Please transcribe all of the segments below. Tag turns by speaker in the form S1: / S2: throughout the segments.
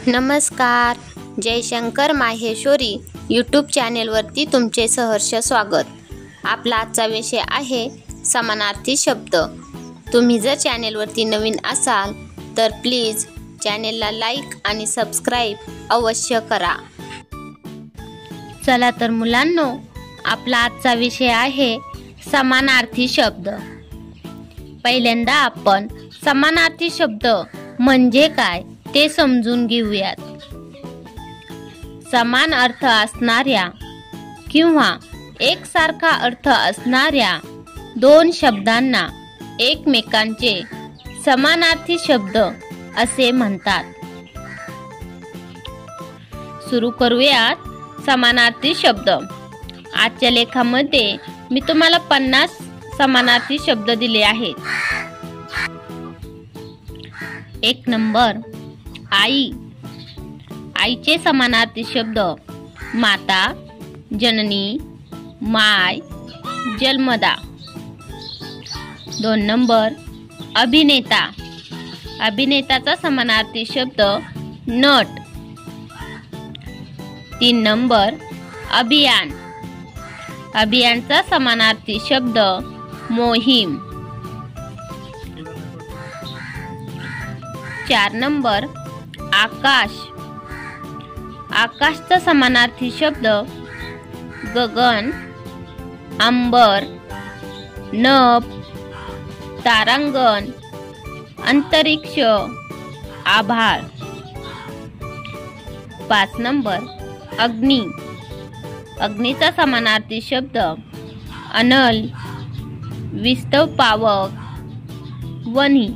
S1: नमस्कार. जयशंकर माहेश्वरी यूट्यूब चॅनेलवरती तुमचे सहर्ष स्वागत. आपला आजचा विषय आहे समानार्थी शब्द. तुम्ही जर चॅनेलवरती नवीन असाल तर प्लीज चॅनेलला लाईक आणि सबस्क्राईब अवश्य करा. चला तर मुलांनो, आपला आजचा विषय आहे समानार्थी शब्द. पहिल्यांदा आपण समानार्थी शब्द म्हणजे काय ते समजून घेऊयात. समान अर्थ असणाऱ्या किंवा एकसारखा अर्थ असणाऱ्या दोन शब्दांना एकमेकांचे समानार्थी शब्द असे म्हणतात. सुरू करूयात समानार्थी शब्द. आजच्या लेखामध्ये मी तुम्हाला 50 समानार्थी शब्द दिले आहेत. 1 नंबर, आई. आईचे समानार्थी शब्द माता, जननी, माय, जन्मदा. 2 नंबर, अभिनेता. अभिनेताचा समानार्थी शब्द नट. 3 नंबर, अभियान. अभियानचा समानार्थी शब्द मोहीम. 4 नंबर, आकाश. आकाशचा समानार्थी शब्द गगन, अंबर, नभ, तारांगण, अंतरिक्ष, आभाळ. 5 नंबर, अग्नी. अग्नीचा समानार्थी शब्द अनल, विस्तव पावक, वन्ही.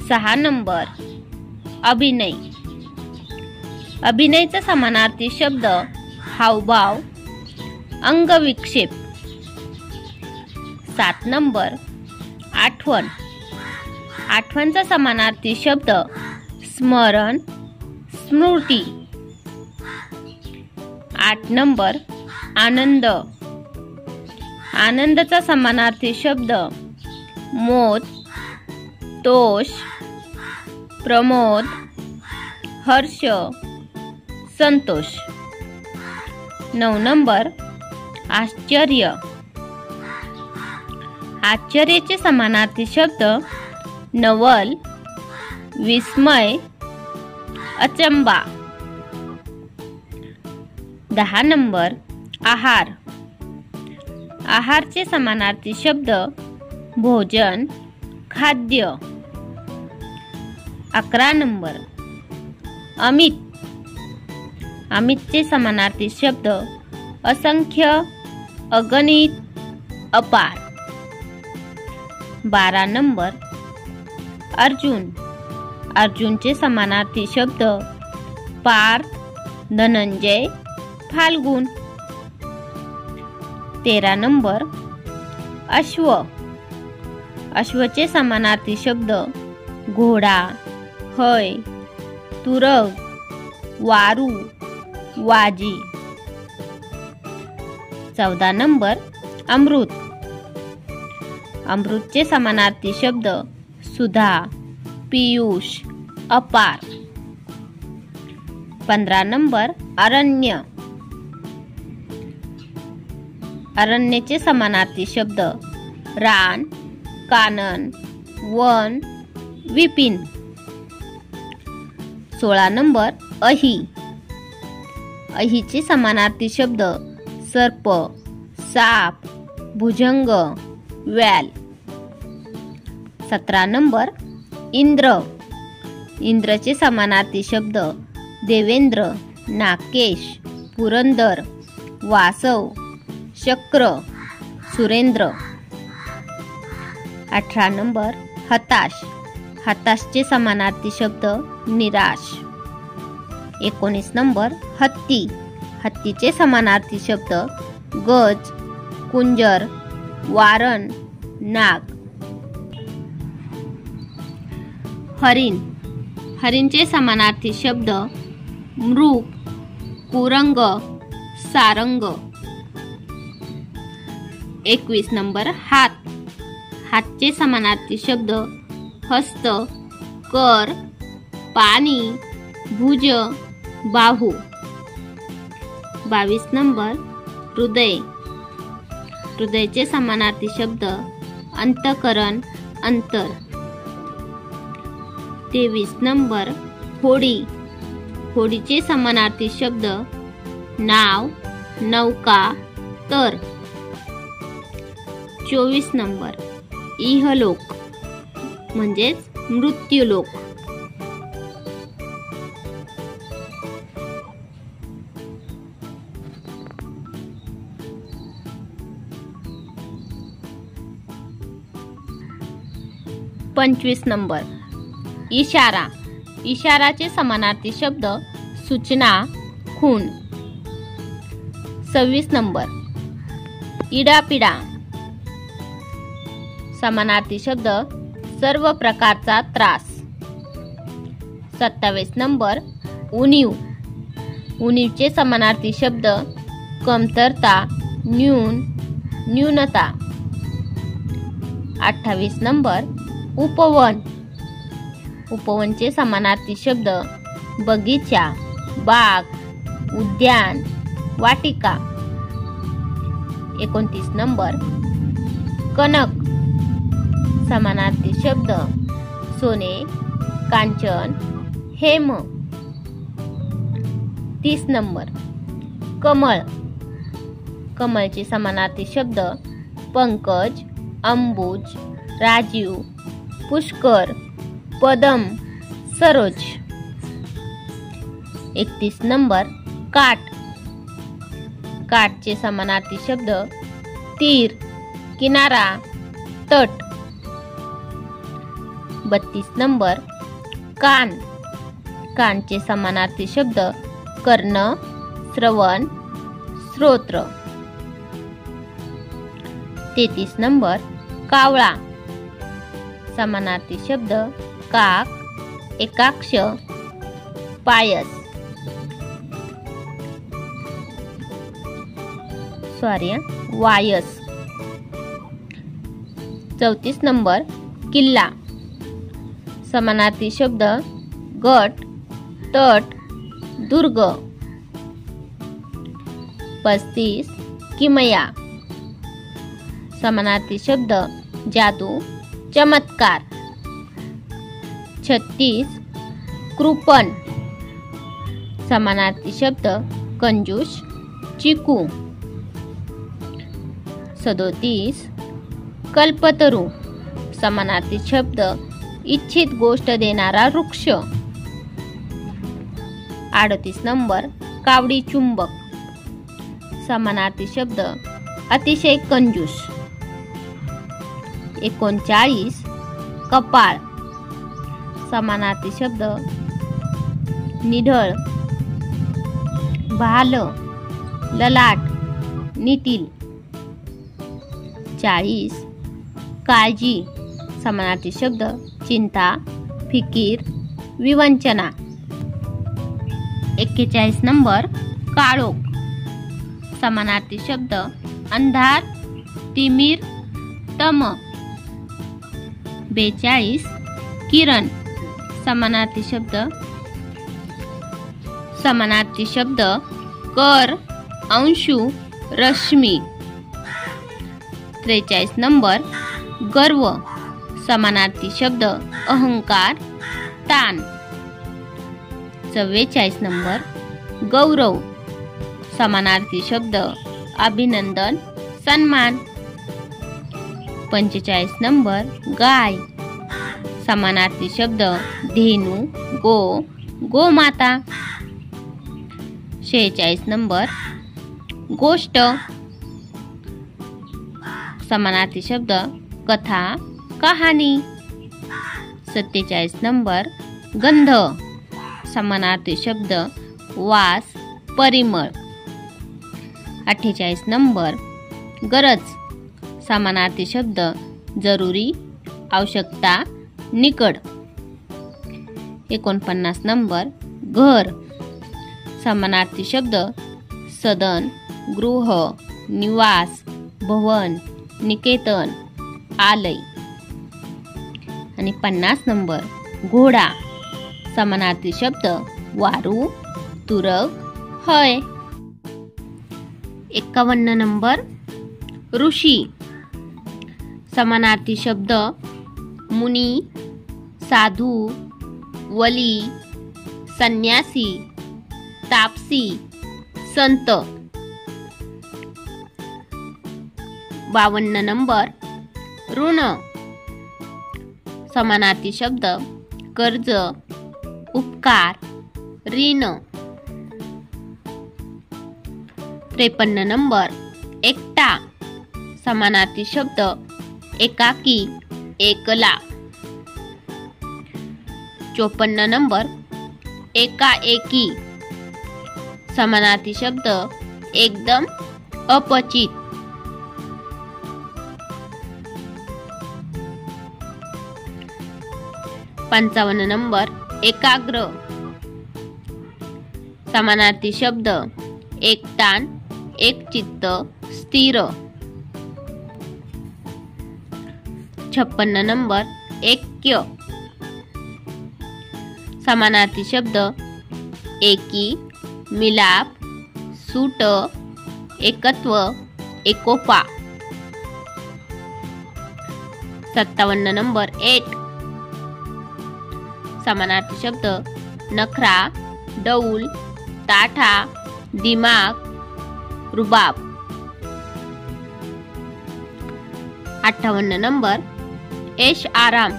S1: 6 नंबर, अभिनय. अभिनयचा समानार्थी शब्द हावभाव, अंगविक्षेप. 7 नंबर, आठवण. आठवणचा समानार्थी शब्द स्मरण, स्मृती. 8 नंबर, आनंद. आनंदाचा समानार्थी शब्द मोद, तोष, प्रमोद, हर्ष, संतोष. 9 नंबर, आश्चर्य. आश्चर्याचे समानार्थी शब्द नवल, विस्मय, अचंबा. 10 नंबर, आहार. आहारचे समानार्थी शब्द भोजन, खाद्य. 11 नंबर, अमित. अमितचे समानार्थी शब्द असंख्य, अगणित, अपार. 12 नंबर, अर्जुन. अर्जुनचे समानार्थी शब्द पार्थ, धनंजय, फाल्गुन. 13 नंबर, अश्व. अश्वचे समानार्थी शब्द घोडा, हय, तुरग, वारू, वाजी. 14 नंबर, अमृत. अमृतचे समानार्थी शब्द सुधा, पीयूष, अपार. 15 नंबर, अरण्य. अरण्याचे समानार्थी शब्द रान, कानन, वन, विपिन. 16 नंबर, अही. अहीचे समानार्थी शब्द सर्प, साप, भुजंग, व्याल. 17 नंबर, इंद्र. इंद्रचे समानार्थी शब्द देवेंद्र, नाकेश, पुरंदर, वासव, शक्र, सुरेंद्र. 18 नंबर, हताश. हताशचे समानार्थी शब्द निराश. 19 नंबर, हत्ती. हत्तीचे समानार्थी शब्द गज, कुंजर, वारण, नाग. हरिण. हरिणचे समानार्थी शब्द मृग, कुरंग, सारंग. 21 नंबर, हात. हातचे समानार्थी शब्द हस्त, कर, पाणी, भुज, बाहू. 22 नंबर हृदय. हृदयचे समानार्थी शब्द अंतःकरण, अंतर. 23 नंबर होडी. होडीचे समानार्थी शब्द नाव, नौका, तर. 24 नंबर इहलोक म्हणजेच मृत्यूलोक. पंचवीस नंबर इशारा. इशाराचे समानार्थी शब्द सूचना, खून. 26 नंबर इडापिडा. समानार्थी शब्द सर्व प्रकारचा त्रास. 27 नंबर उणीव. उणीवचे समानार्थी शब्द कमतरता, न्यून, न्यूनता. 28 नंबर उपवन. उपवनचे समानार्थी शब्द बगीचा, बाग, उद्यान, वाटिका. 29 नंबर कनक. समानार्थी शब्द सोने, कांचन, हेम. 30 नंबर कमळ. कमळचे समानार्थी शब्द पंकज, अंबुज, राजीव, पुष्कर, पदम, सरोज. 31 नंबर काठ. काठचे समानार्थी शब्द तीर, किनारा, तट. 32 नंबर कान. कानचे समानार्थी शब्द कर्ण, श्रवण, श्रोत्र. 33 नंबर कावळा. समानार्थी शब्द काक, एकाक्ष, पायस. वायस. 34 नंबर किल्ला. समानार्थी शब्द गट, तट, दुर्ग. 35 किमया. समानार्थी शब्द जादू, चमत्कार. 36 कृपण. समानार्थी शब्द कंजूस, चिकू. 37 कल्पतरू. समानार्थी शब्द इच्छित गोष्ट देणारा वृक्ष. 38 नंबर कावडी चुंबक. समानार्थी शब्द अतिशय कंजूस. 39 कपाळ. समानार्थी शब्द निढळ, भाल, ललाट, नितील. 40 काळजी. समानार्थी शब्द चिंता, फिकीर, विवंचना. 41 नंबर काळोख. समानार्थी शब्द अंधार, तिमिर, तम. 42 किरण. समानार्थी शब्द कर, अंशु, रश्मी. 43 नंबर गर्व. समानार्थी शब्द अहंकार, तान. 44 नंबर गौरव. समानार्थी शब्द अभिनंदन, सन्मान. 45 नंबर गाय. समानार्थी शब्द धेनू, गो, गोमाता. 46 नंबर गोष्ट. समानार्थी शब्द कथा, कहाणी. 47 नंबर गंध. समानार्थी शब्द वास, परिमळ. 48 नंबर गरज. समानार्थी शब्द जरुरी, आवश्यकता, निकड. 49 नंबर घर. समानार्थी शब्द सदन, गृह, निवास, भवन, निकेतन, आलय. आणि 50 नंबर घोडा. समानार्थी शब्द वारू, तुरग, हय. 51 नंबर ऋषी. समानार्थी शब्द मुनी, साधू, वली, संन्यासी, तापसी, संत. 52 नंबर ऋण. समानार्थी शब्द कर्ज, उपकार, ऋण. 53 नंबर एकटा. समानार्थी शब्द एकाकी, एकला. 54 नंबर एकाएकी. समानार्थी शब्द एकदम, अपचित. 55 नंबर एकाग्र. समानार्थी शब्द एकतान, एकचित्त, स्थिर. 56 नंबर ऐक्य. समानार्थी शब्द एकी, मिलाप, सूट, एकत्व, एकोपा. 57 नंबर ऐट. समानार्थी शब्द नखरा, डौल, ताठा, दिमाग, रुबाब. 58 नंबर ऐश आराम.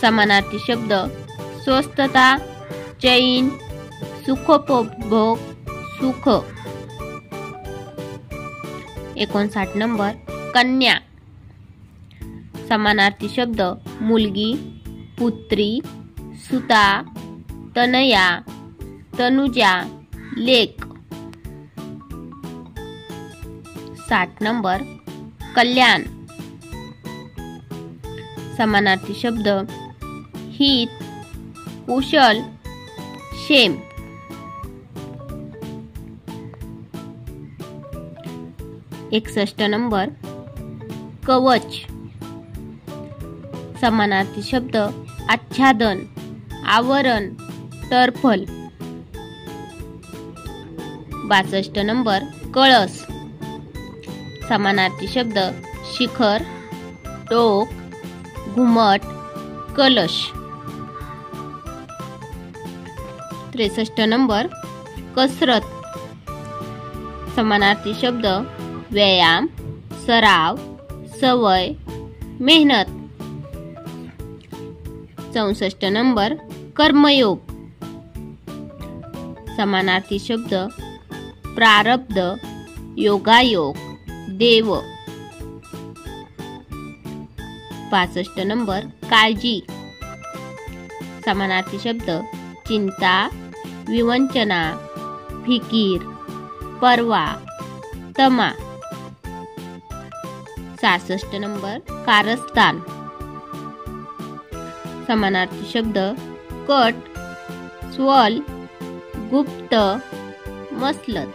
S1: समानार्थी शब्द स्वस्थता, चैन, सुखोपभोग, सुख. 59 नंबर कन्या. समानार्थी शब्द मुलगी, पुत्री, सुता, तनया, तनुजा, लेक. 60 नंबर कल्याण. समानार्थी शब्द हित, कुशल, क्षेम. 61 नंबर कवच. समानार्थी शब्द आच्छादन, आवरण, टरफल. 62 नंबर कळस. समानार्थी शब्द शिखर, टोक, घुमट, कलश. 63 नंबर कसरत. समानार्थी शब्द व्यायाम, सराव, सवय, मेहनत. 64 नंबर कर्मयोग. समानार्थी शब्द प्रारब्ध, योगायोग, देव. 65 नंबर काळजी. समानार्थी शब्द चिंता, विवंचना, फिकीर, परवा, तमा. 66 नंबर कारस्थान. समानार्थी शब्द कट, स्वल, गुप्त, मसलत.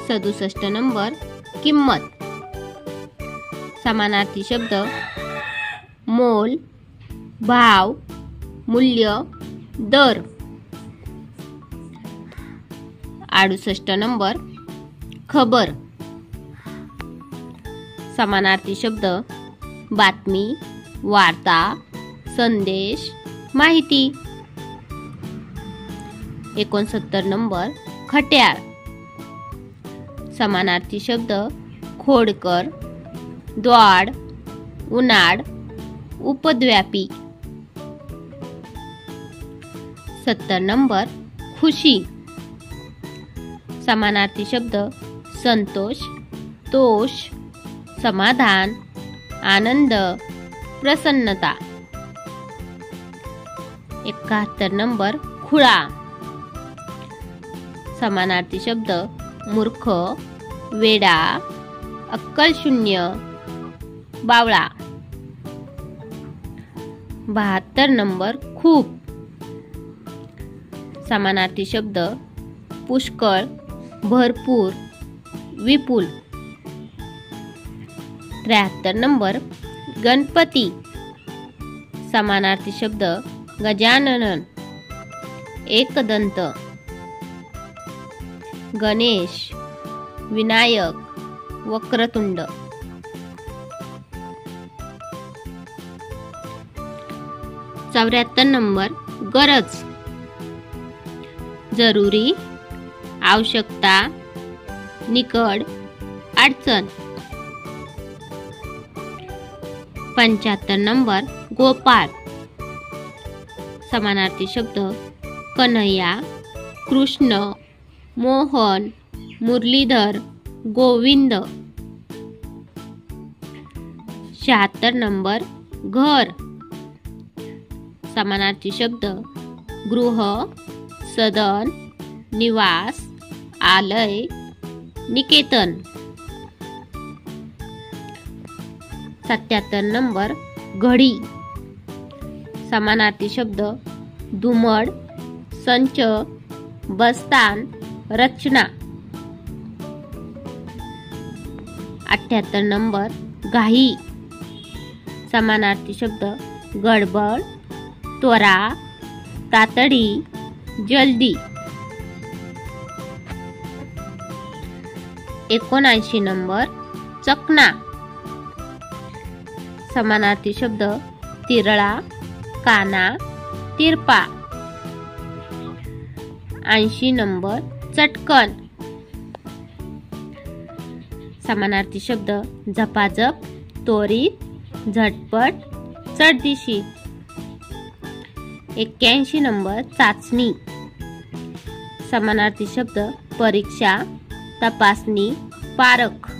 S1: 67 नंबर किंमत. समानार्थी शब्द मोल, भाव, मूल्य, दर. 68 नंबर खबर. समानार्थी शब्द बातमी, वार्ता, संदेश, माहिती. 69 नंबर खट्याळ. समानार्थी शब्द खोडकर, द्वाड, उनाड, उपद्व्यापी. 70 नंबर खुशी. समानार्थी शब्द संतोष, तोष, समाधान, आनंद, प्रसन्नता. 71 नंबर खुळा. समानार्थी शब्द मूर्ख, वेडा, अक्कलशून्य, बावळा. 72 नंबर खूप. समानार्थी शब्द पुष्कळ, भरपूर, विपुल. 73 नंबर गणपती. समानार्थी शब्द गजानन, एकदंत. गणेश, विनायक, वक्रतुंड. 74 नंबर गरज, जरुरी, आवश्यकता, निकड, अडचण. 75 नंबर गोपाळ. समानार्थी शब्द कन्हैया, कृष्ण, मोहन, मुरलीधर, गोविंद. 76 नंबर घर. समानार्थी शब्द गृह, सदन, निवास, आलय, निकेतन. 77 नंबर घडी. समानार्थी शब्द धुमड, संच, बस्तान, रचना. 78 नंबर घाई. समानार्थी शब्द गडबड, त्वरा, तातडी, जल्दी. 79 नंबर चकना. समानार्थी शब्द तिरळा, काना, तिरपा. 80 नंबर चटकन. समानार्थी शब्द झपाझप, त्वरित, झटपट, चटदिशी. 81 नंबर चाचणी. समानार्थी शब्द परीक्षा, तपासणी, पारख.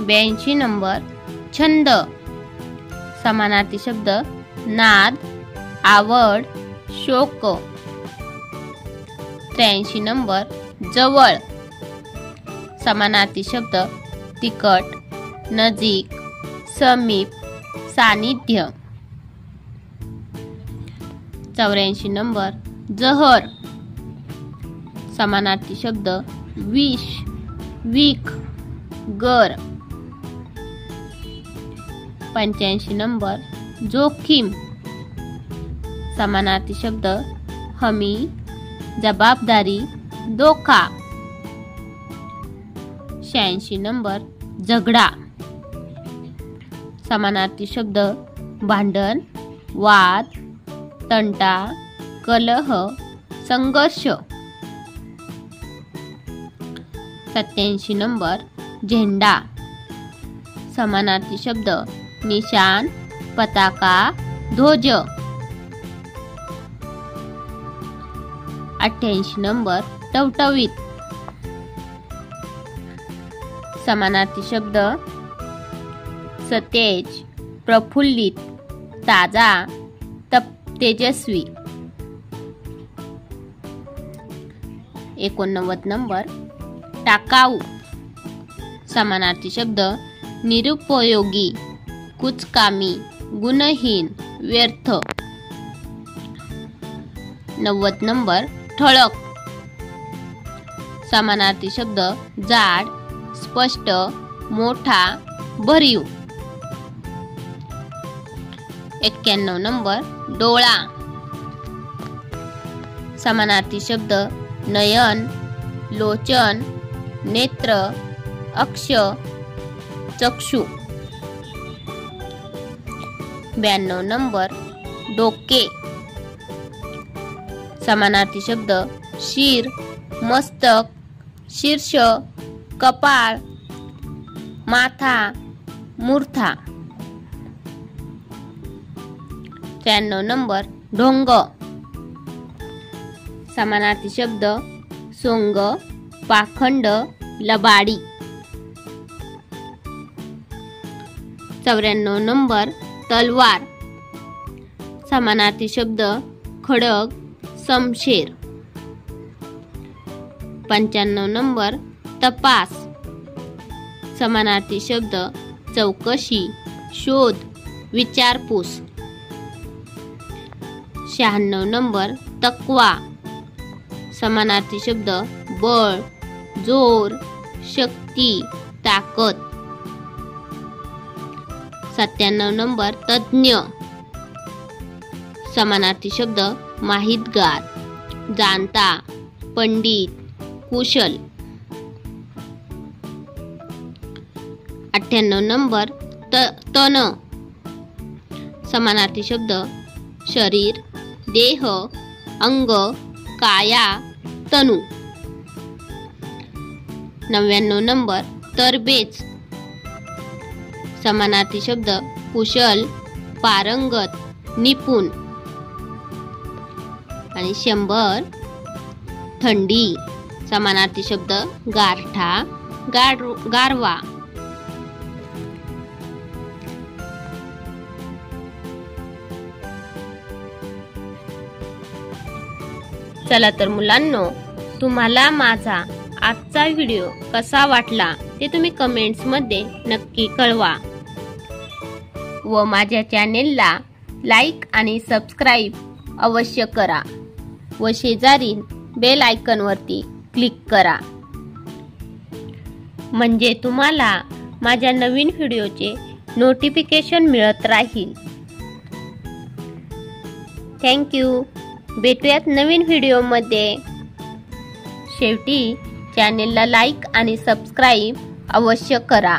S1: 82 नंबर छंद. समानार्थी शब्द नाद, आवड, शोक. 83 नंबर जवळ. समानार्थी शब्द तिखट, नजीक, समीप, सानिध्य. 84 नंबर जहर. समानार्थी शब्द विष, विख, गर. 85 नंबर जोखीम. समानार्थी शब्द हमी, जबाबदारी, धोका. 86 नंबर झगडा. समानार्थी शब्द भांडण, वाद, तंटा, कलह, संघर्ष. 87 नंबर झेंडा. समानार्थी शब्द निशान, पताका, ध्वज. 88 नंबर टवटवीत. समानार्थी शब्द सतेज, प्रफुल्लित, ताजा, तेजस्वी. 89 नंबर टाकाऊ. समानार्थी शब्द निरुपयोगी, कुचकामी, गुणहीन, व्यर्थ. 90 नंबर ठळक. समानार्थी शब्द जाड, स्पष्ट, मोठा, भरीव. 91 नंबर डोळा. समानार्थी शब्द नयन, लोचन, नेत्र, अक्ष, चक्षु. 92 नंबर डोके. समानार्थी शब्द शिर, मस्तक, शीर्ष, कपाळ, माथा, मूर्धा. 93 नंबर ढोंग. समानार्थी शब्द सोंग, पाखंड, लबाडी. 94 नंबर तलवार. समानार्थी शब्द खडग, शमशेर. 95 नंबर तपास. समानार्थी शब्द चौकशी, शोध, विचारपूस. 96 नंबर तक्वा. समानार्थी शब्द बळ, जोर, शक्ती, ताकद. 97 नंबर तज्ञ. समानार्थी शब्द माहितगार, जाणता, पंडित, कुशल. 98 नंबर तन. समानार्थी शब्द शरीर, देह, अंग, काया, तनु. 99 नंबर तरबेज. समानार्थी शब्द कुशल, पारंगत, निपुण. आणि 100 थंडी. समानार्थी शब्द गारठा, गारवा. चला तर मुलांनो, तुम्हाला माझा आजचा व्हिडिओ कसा वाटला ते तुम्ही कमेंट्स मध्ये नक्की कळवा. व माझ्या चॅनेलला लाईक आणि सबस्क्राईब अवश्य करा व शेजारील बेल आयकॉन वरती क्लिक करा, म्हणजे तुम्हाला माझ्या नवीन व्हिडिओचे नोटिफिकेशन मिळत राहील. थँक्यू. भेटूयात नवीन व्हिडिओमध्ये. शेवटी चॅनेलला लाईक आणि सबस्क्राईब अवश्य करा.